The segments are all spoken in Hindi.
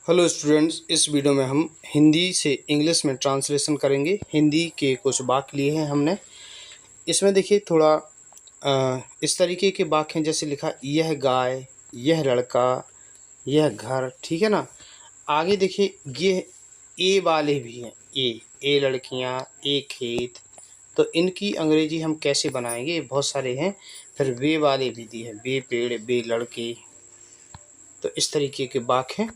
हेलो स्टूडेंट्स, इस वीडियो में हम हिंदी से इंग्लिश में ट्रांसलेशन करेंगे। हिंदी के कुछ वाक्य लिए हैं हमने। इसमें देखिए थोड़ा इस तरीके के वाक्य हैं, जैसे लिखा यह गाय, यह लड़का, यह घर। ठीक है ना। आगे देखिए ये ए वाले भी हैं, ए लड़कियां, ए खेत। तो इनकी अंग्रेजी हम कैसे बनाएंगे, बहुत सारे हैं। फिर वे वाले भी दिए हैं, बे पेड़, बे लड़के। तो इस तरीके के वाक्य हैं।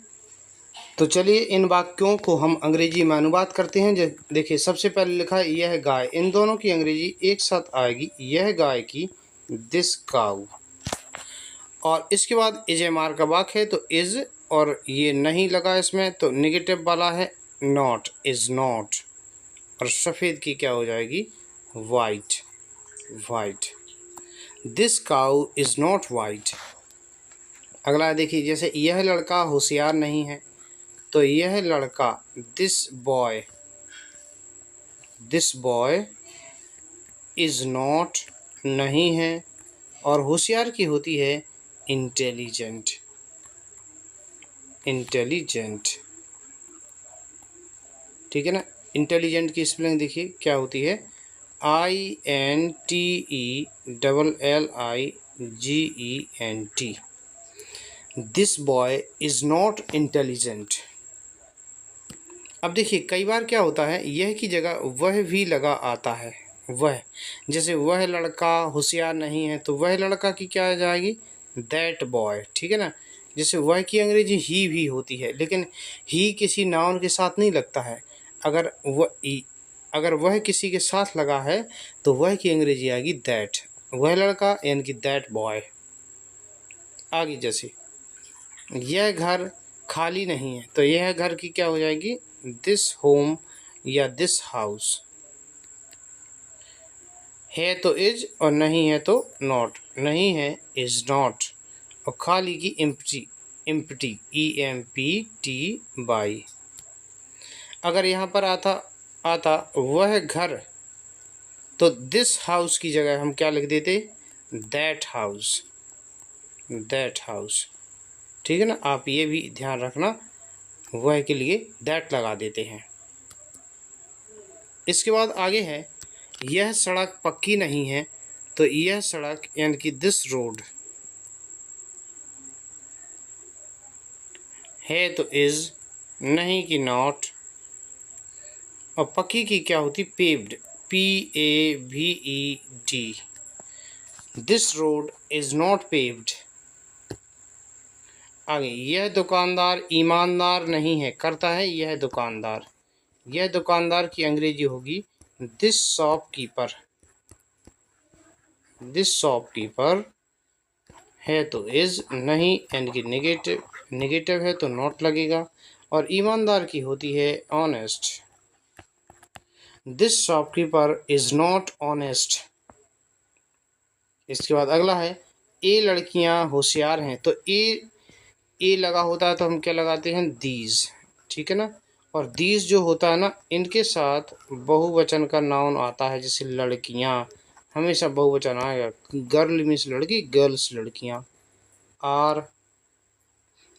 तो चलिए इन वाक्यों को हम अंग्रेजी में अनुवाद करते हैं। देखिए सबसे पहले लिखा है यह गाय। इन दोनों की अंग्रेजी एक साथ आएगी, यह गाय की, दिस काउ। और इसके बाद इज एम आर का वाक्य है, तो इज और ये नहीं लगा इसमें, तो निगेटिव वाला है नॉट, इज नॉट। और सफ़ेद की क्या हो जाएगी, white, white. This cow is not white. अगला देखिए, जैसे यह लड़का होशियार नहीं है, तो यह लड़का, दिस बॉय इज नॉट, नहीं है। और होशियार की होती है इंटेलिजेंट, इंटेलिजेंट। ठीक है ना। इंटेलिजेंट की स्पेलिंग देखिए क्या होती है, INTELLIGENT। This boy is not intelligent. अब देखिए कई बार क्या होता है, यह की जगह वह भी लगा आता है, वह। जैसे वह लड़का होशियार नहीं है, तो वह लड़का की क्या आ जाएगी, दैट बॉय। ठीक है ना। जैसे वह की अंग्रेजी ही भी होती है, लेकिन ही किसी नाउन के साथ नहीं लगता है। अगर वह किसी के साथ लगा है, तो वह की अंग्रेजी आएगी दैट, वह लड़का यानी कि दैट बॉय। आगे जैसे यह घर खाली नहीं है, तो यह घर की क्या हो जाएगी, दिस होम या दिस हाउस। है तो इज और नहीं है तो नॉट, नहीं है इज नॉट। और खाली की एम्प्टी, एम्प्टी, EMPTY। अगर यहाँ पर आता वह घर, तो दिस हाउस की जगह हम क्या लिख देते, दैट हाउस, दैट हाउस। ठीक है ना। आप ये भी ध्यान रखना, वह के लिए दैट लगा देते हैं। इसके बाद आगे है, यह सड़क पक्की नहीं है, तो यह सड़क यानी कि दिस रोड, है तो इज, नहीं कि नॉट। और पक्की की क्या होती, paved, PAVED। This road is not paved. आगे, यह दुकानदार ईमानदार नहीं है, करता है यह दुकानदार। यह दुकानदार की अंग्रेजी होगी दिस शॉपकीपर, दिस शॉपकीपर। है तो इज, नहीं यानी कि नेगेटिव, नेगेटिव है तो नॉट लगेगा। और ईमानदार की होती है honest, this shopkeeper is not honest. इसके बाद अगला है, ए लड़कियां होशियार हैं, तो ए लगा होता है तो हम क्या लगाते हैं, दीज। ठीक है ना। और दीज जो होता है ना, इनके साथ बहुवचन का नाउन आता है, जैसे लड़कियां, हमेशा बहुवचन आएगा। गर्ल मीन्स लड़की, गर्ल्स लड़कियां। आर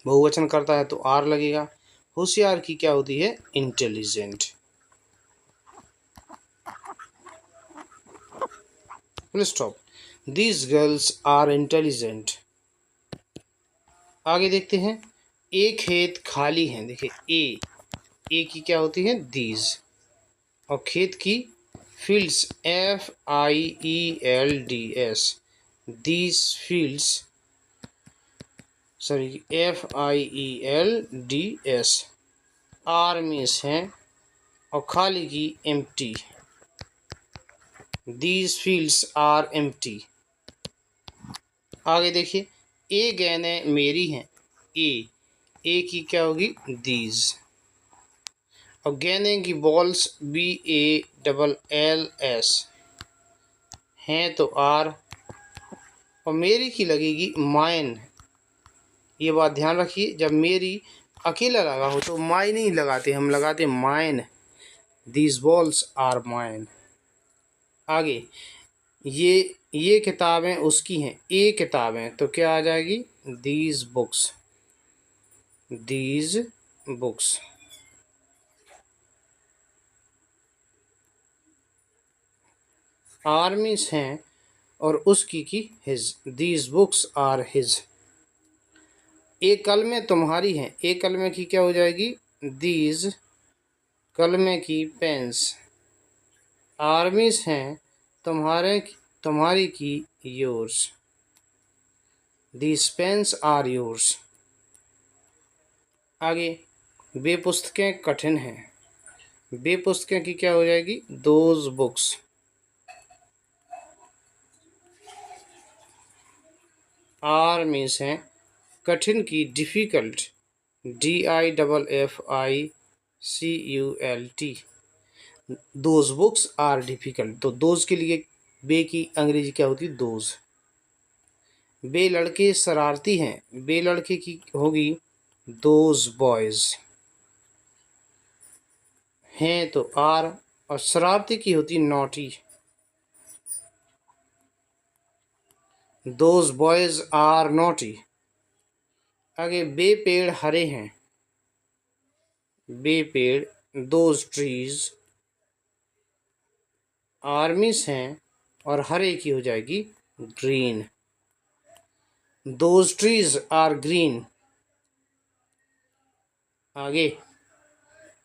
बहुवचन करता है तो आर लगेगा। होशियार की क्या होती है, intelligent. Full stop. These girls are intelligent. आगे देखते हैं, एक खेत खाली है। देखिए ए की क्या होती है, दीज। और खेत की fields, FIELDS। These fields, sorry, FIELDS। Are means हैं, और खाली की empty, these fields are empty. आगे देखिए, ए गेंदें मेरी हैं, ए की क्या होगी, दीज। और गेंदें की बॉल्स, BALLS हैं तो आर। और मेरी की लगेगी माइन। ये बात ध्यान रखिए, जब मेरी अकेला लगा हो तो माई नहीं लगाते, हम लगाते mine, these balls are mine. आगे, ये किताबें उसकी हैं, ए किताबें, तो क्या आ जाएगी, these books, these books. Are means हैं और उसकी की his, these books are his. एक कलमें तुम्हारी हैं, एक कलमे की क्या हो जाएगी, दीज कलमे की पेन्स। आर्मीज हैं तुम्हारी की yours, these pens are yours. आगे वे पुस्तकें कठिन हैं, वे पुस्तकें की क्या हो जाएगी, दोज बुक्स। आर्मीज हैं कठिन की difficult, DIFFICULT। Those books are difficult. तो दोज के लिए बे की अंग्रेजी क्या होती है, दोज। वे लड़के शरारती हैं, वे लड़के की होगी दोज बॉयज़। हैं तो आर और शरारती की होती naughty, those boys are naughty. आगे वे पेड़ हरे हैं, वे पेड़ दोज ट्रीज। आर्मीज हैं और हरे की हो जाएगी green, those trees are green. आगे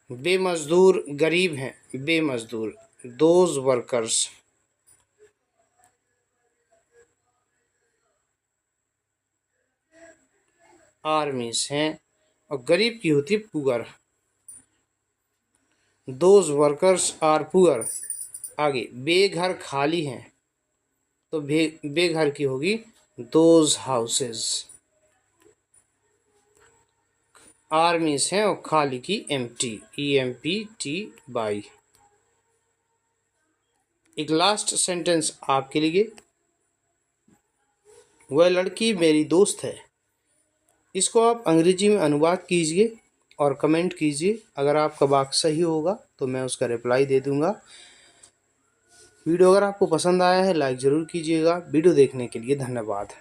वे मजदूर गरीब हैं, वे मजदूर दोज वर्कर्स। आर्मीज हैं और गरीब की होती poor, those workers are poor. आगे बेघर खाली हैं तो बेघर की होगी दोज हाउसेस। आर्मीज हैं और खाली की एम्प्टी, EMPTY। एक लास्ट सेंटेंस आपके लिए, वह लड़की मेरी दोस्त है। इसको आप अंग्रेजी में अनुवाद कीजिए और कमेंट कीजिए। अगर आपका वाक्य सही होगा तो मैं उसका रिप्लाई दे दूंगा। वीडियो अगर आपको पसंद आया है लाइक ज़रूर कीजिएगा। वीडियो देखने के लिए धन्यवाद।